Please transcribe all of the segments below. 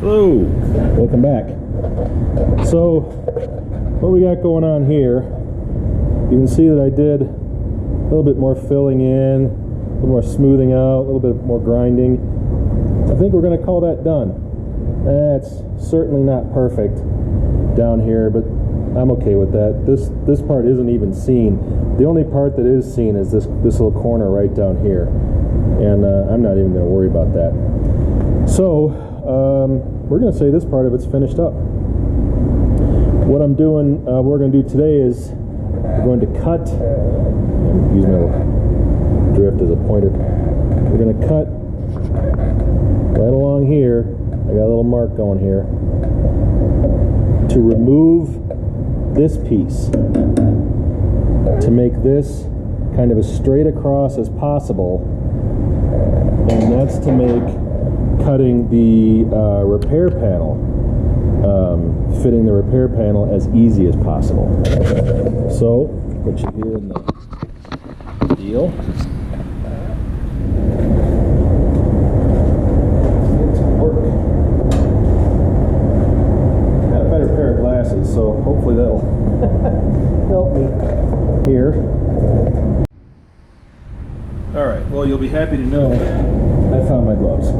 Hello, welcome back. So, what we got going on here, you can see that I did a little bit more filling in, a little more smoothing out, a little bit more grinding. I think we're going to call that done. That's certainly not perfect down here, but I'm okay with that. This part isn't even seen. The only part that is seen is this little corner right down here, and I'm not even going to worry about that. So we're going to say this part of it's finished up. What I'm doing, what we're going to do today is we're going to cut, and use my little drift as a pointer. We're going to cut right along here. I got a little mark going here to remove this piece, to make this kind of as straight across as possible, and that's to make cutting the repair panel, fitting the repair panel as easy as possible. So, put you here in the deal. Get to work. Got a better pair of glasses, so hopefully that'll help me here. Alright, well, you'll be happy to know I found my gloves.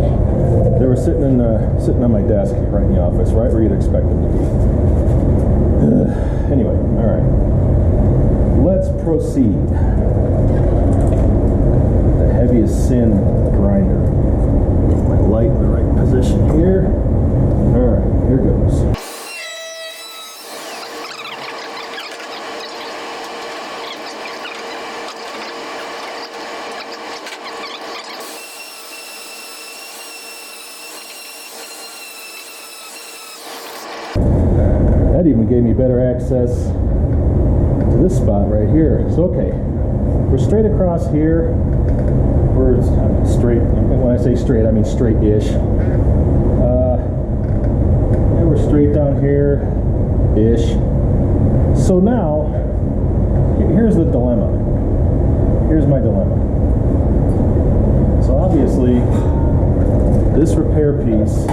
They were sitting on my desk right in the office, right where you'd expect them to be. Anyway, all right. Let's proceed. The heaviest sin grinder. Get my light in the right position here. All right, here goes. That even gave me better access to this spot right here. So okay, we're straight across here. We're straight. When I say straight, I mean straight-ish. And we're straight down here-ish. So now, here's the dilemma. Here's my dilemma. So obviously, this repair piece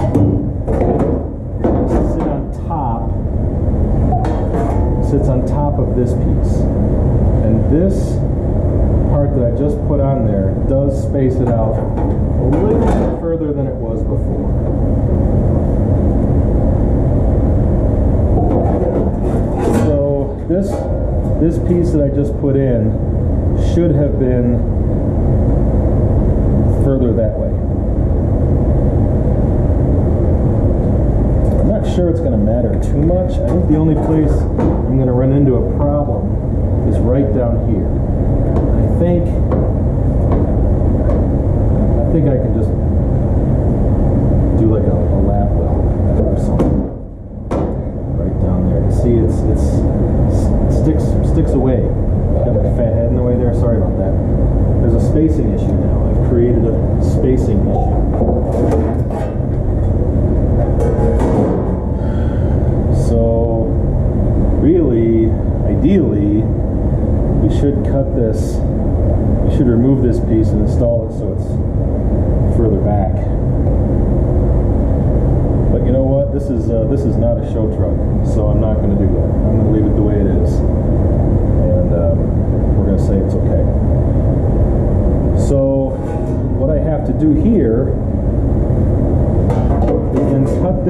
sits on top of this piece, and this part that I just put on there does space it out a little bit further than it was before. So this piece that I just put in should have been further that way. I'm not sure it's going to matter too much. I think the only place I'm going to run into a problem is right down here. And I think I can just do like a lap weld or something right down there. See, it sticks away. Got my fat head in the way there. Sorry about that. There's a spacing issue now. I've created a spacing issue. So really, ideally, we should cut this, we should remove this piece and install it so it's further back. But you know what, this is not a show truck, so I'm not going to do that. I'm going to leave it the way it is, and we're going to say it's okay. So what I have to do here is then cut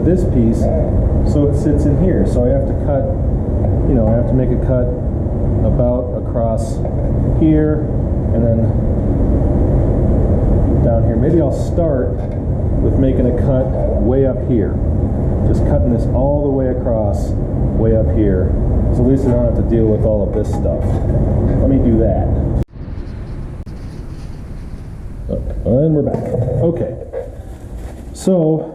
this piece so it sits in here. So I have to cut, I have to make a cut about across here and then down here. Maybe I'll start with making a cut way up here. Just cutting this all the way across, way up here. So at least I don't have to deal with all of this stuff. Let me do that. And we're back. Okay. So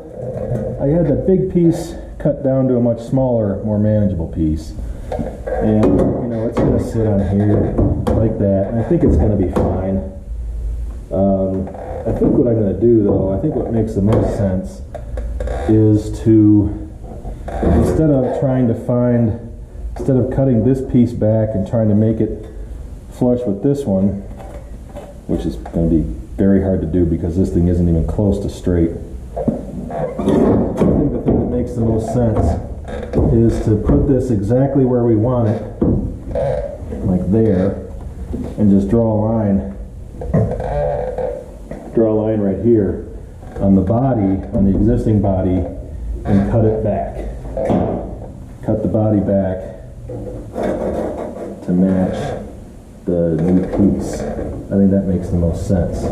I had that big piece cut down to a much smaller, more manageable piece. And, it's going to sit on here like that. And I think it's going to be fine. I think what I'm going to do, though, I think what makes the most sense is to, instead of cutting this piece back and trying to make it flush with this one, which is going to be very hard to do because this thing isn't even close to straight. I think the thing that makes the most sense is to put this exactly where we want it, like there, and just draw a line right here on the body, on the existing body, and cut it back. Cut the body back to match the new piece. I think that makes the most sense.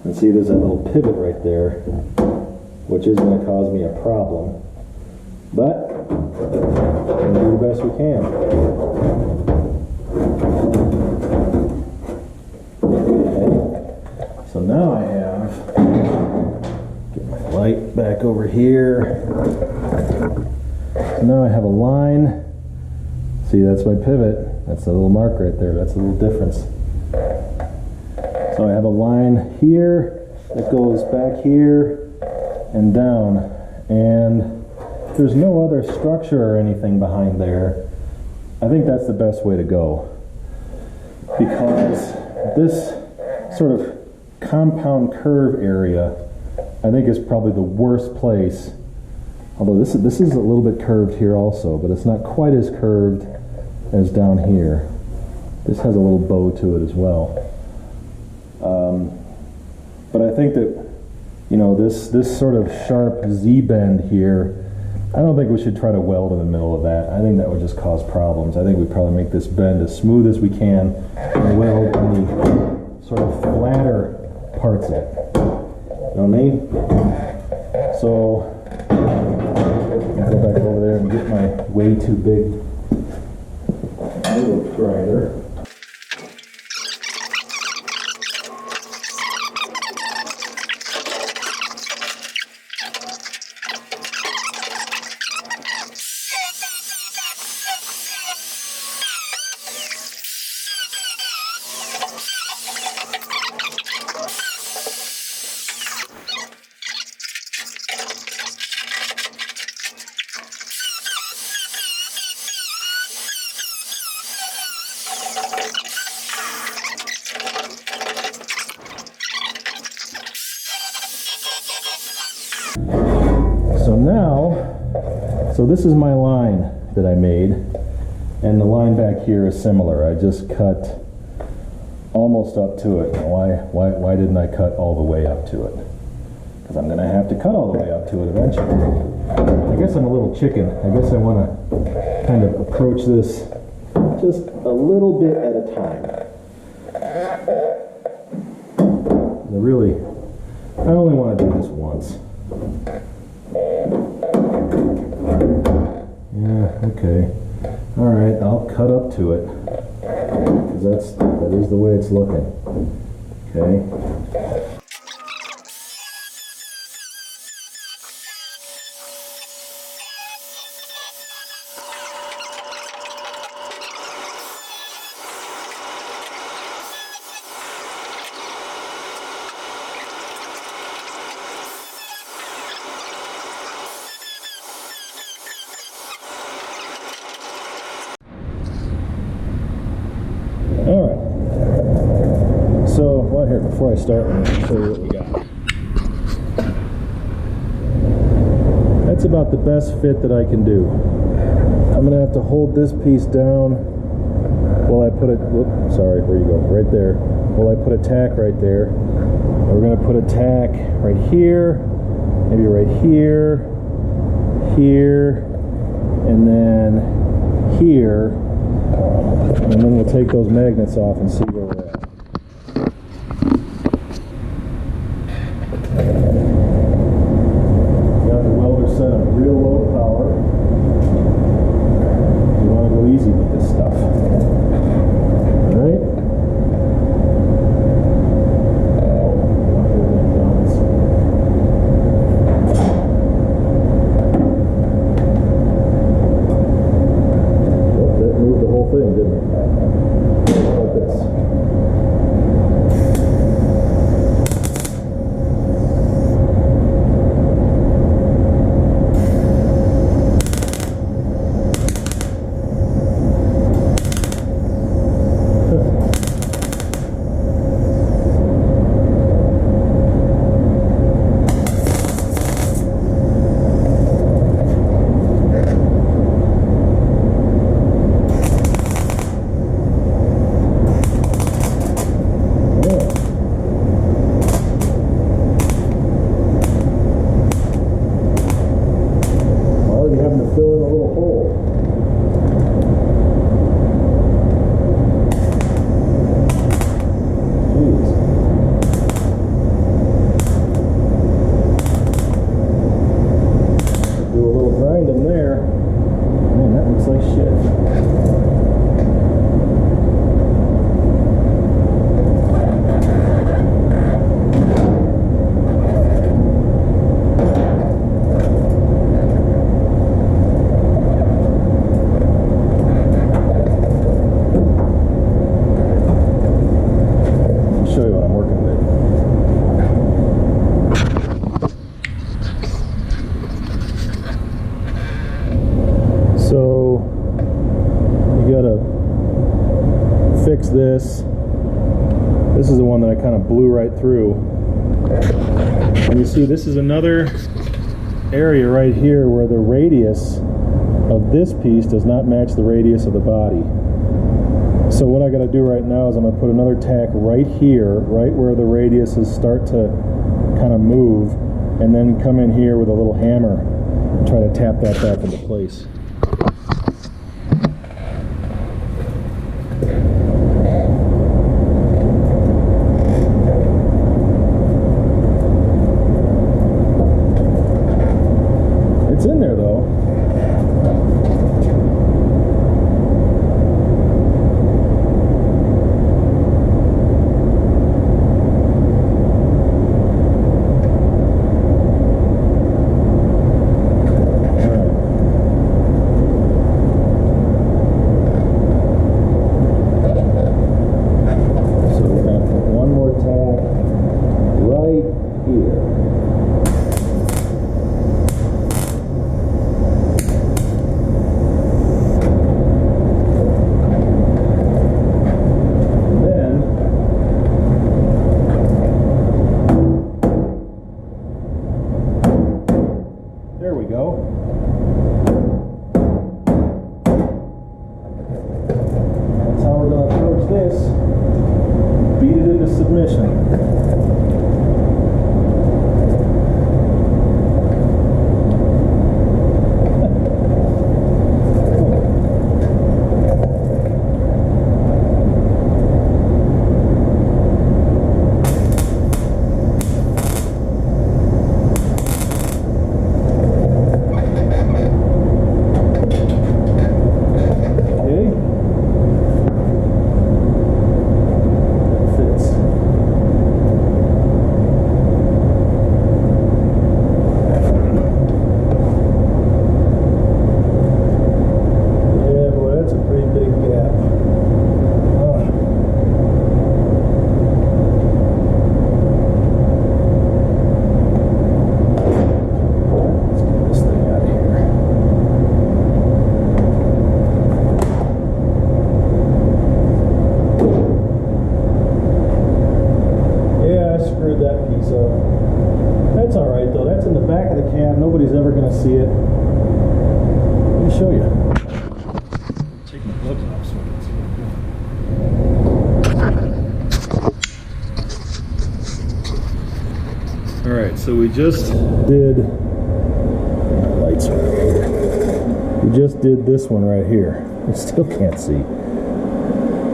And see, there's that little pivot right there, which is going to cause me a problem. But we're going to do the best we can. Okay. So now I have, get my light back over here. So now I have a line. See, that's my pivot. That's the little mark right there. That's a little difference. So I have a line here that goes back here and down, and there's no other structure or anything behind there. I think that's the best way to go, because this sort of compound curve area I think is probably the worst place, although this is a little bit curved here also, but it's not quite as curved as down here. This has a little bow to it as well. But I think that, you know, this sort of sharp Z-bend here, I don't think we should try to weld in the middle of that. I think that would just cause problems. I think we'd probably make this bend as smooth as we can and weld in the sort of flatter parts of it. You know what I mean? So, I'll go back over there and get my way too big needle grinder. So this is my line that I made, and the line back here is similar. I just cut almost up to it. Why didn't I cut all the way up to it? Because I'm going to have to cut all the way up to it eventually. I guess I'm a little chicken. I guess I want to kind of approach this just a little bit at a time. I only want to do this once. Yeah, okay. Alright, I'll cut up to it. Because that is the way it's looking. Okay. Before I start, I'm going to show you what we got. That's about the best fit that I can do. I'm going to have to hold this piece down while I put it, whoop, sorry, where you go? Right there. While I put a tack right there. We're going to put a tack right here, maybe right here, here, and then here. And then we'll take those magnets off and see where we're at. fill in a little hole. This is the one that I kind of blew right through. And you see this is another area right here where the radius of this piece does not match the radius of the body. So what I got to do right now is I'm going to put another tack right here, right where the radiuses start to kind of move, and then come in here with a little hammer and try to tap that back into place. It's in there though. There we go. That's how we're going to approach this. Beat it into submission. That's all right though. That's in the back of the cab. Nobody's ever going to see it. Let me show you. Take my gloves off so I can see it. All right, so we just did lights right here. We just did this one right here. I still can't see.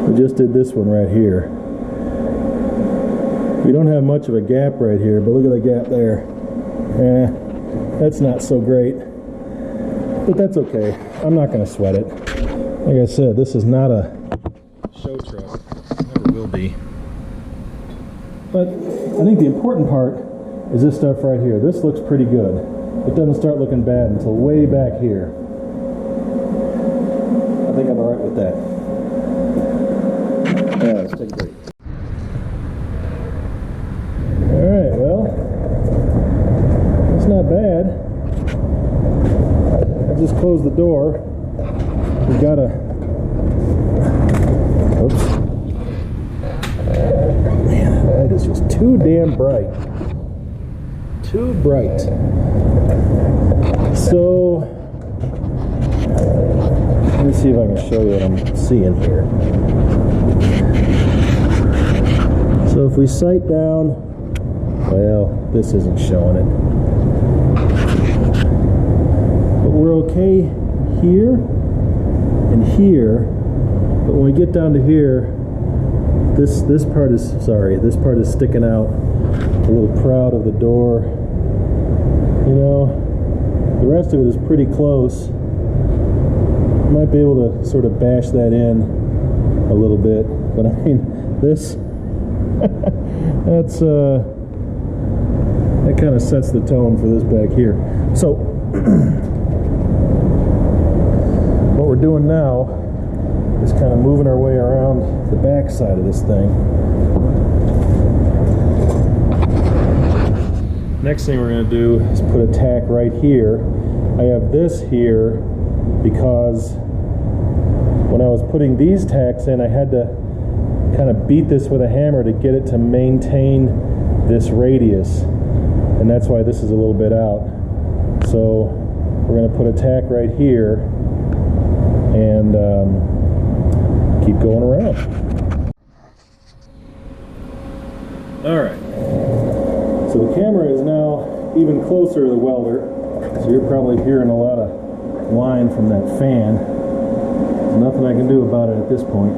We just did this one right here. We don't have much of a gap right here, but look at the gap there. That's not so great, but that's okay. I'm not going to sweat it. Like I said, this is not a show truck. Never will be. But I think the important part is this stuff right here. This looks pretty good. It doesn't start looking bad until way back here. I think I'm all right with that. Yeah, let's take a break. Alright, well, that's not bad. I just closed the door. We got a... Oops. Man, that is just too damn bright. Too bright. So, let me see if I can show you what I'm seeing here. So if we sight down, well, this isn't showing it. But we're okay here and here, but when we get down to here, this part is sticking out. A little proud of the door. You know, the rest of it is pretty close. Might be able to sort of bash that in a little bit, but I mean, this that kind of sets the tone for this back here. So what we're doing now is kind of moving our way around the back side of this thing. Next thing we're going to do is put a tack right here. I have this here because when I was putting these tacks in, I had to kind of beat this with a hammer to get it to maintain this radius, and that's why this is a little bit out. So we're going to put a tack right here and keep going around. Alright, so the camera is now even closer to the welder, so you're probably hearing a lot of whine from that fan. There's nothing I can do about it at this point.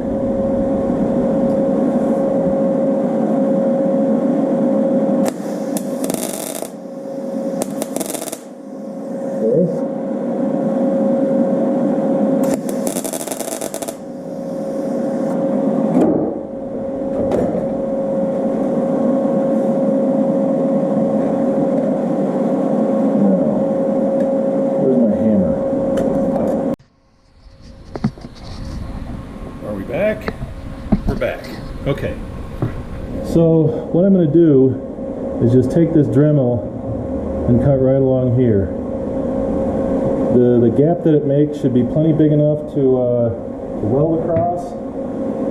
Okay, so what I'm going to do is just take this Dremel and cut right along here. The gap that it makes should be plenty big enough to weld across,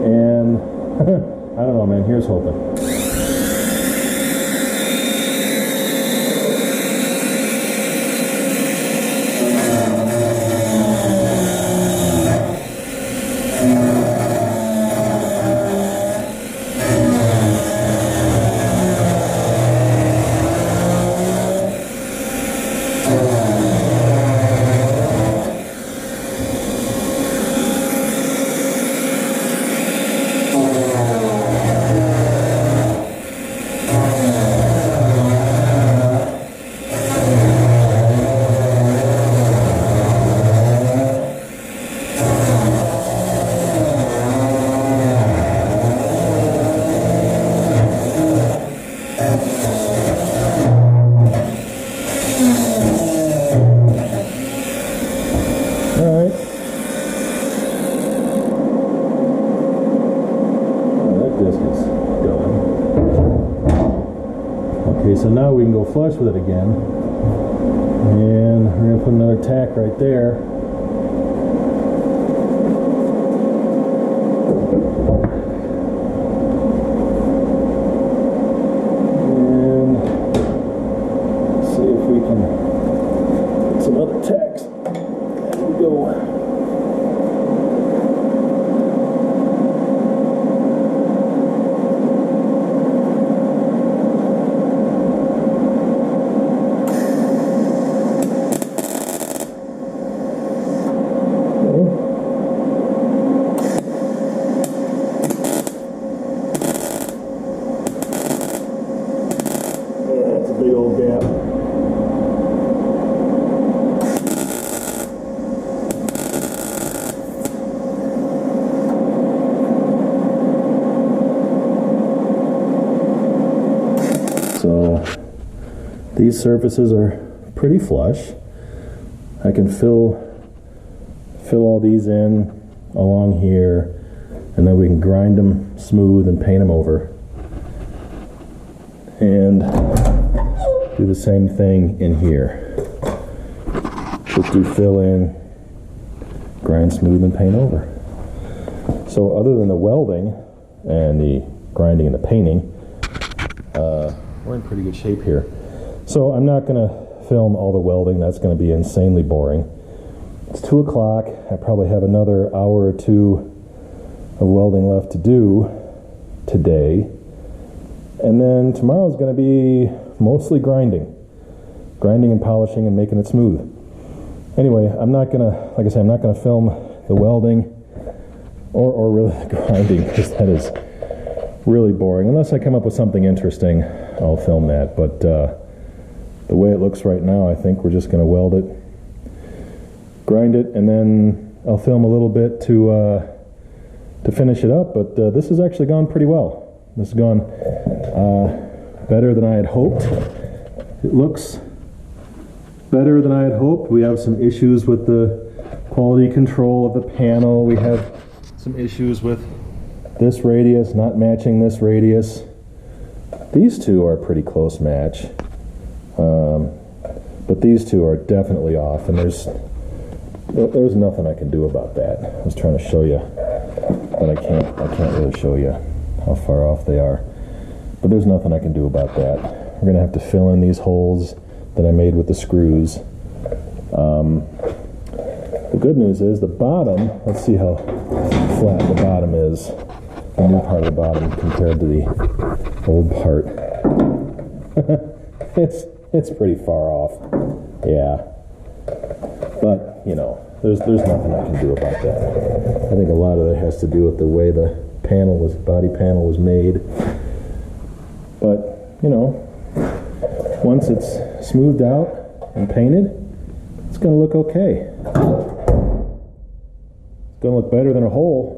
and I don't know, man, here's hoping. Okay, so now we can go flush with it again, and we're going to put another tack right there. And see if we can put some other tacks. There we go. Big old gap. So these surfaces are pretty flush. I can fill all these in along here, and then we can grind them smooth and paint them over. And do the same thing in here. Just do fill in, grind smooth, and paint over. So other than the welding and the grinding and the painting, we're in pretty good shape here. So I'm not going to film all the welding. That's going to be insanely boring. It's 2 o'clock. I probably have another hour or two of welding left to do today. And then tomorrow's going to be mostly grinding and polishing and making it smooth. Anyway, I'm not gonna, like I said, I'm not gonna film the welding or really the grinding, because that is really boring. Unless I come up with something interesting, I'll film that. But the way it looks right now, I think we're just gonna weld it, grind it, and then I'll film a little bit to finish it up. But this has actually gone pretty well. This has gone better than I had hoped. It looks better than I had hoped. We have some issues with the quality control of the panel. We have some issues with this radius not matching this radius. These two are a pretty close match, but these two are definitely off, and there's nothing I can do about that. I was trying to show you, but I can't really show you how far off they are. But there's nothing I can do about that. We're gonna have to fill in these holes that I made with the screws. The good news is the bottom, let's see how flat the bottom is, the new part of the bottom compared to the old part. It's pretty far off, yeah. But, you know, there's nothing I can do about that. I think a lot of it has to do with the way the body panel was made. But, you know, once it's smoothed out and painted, it's going to look okay. It's going to look better than a hole.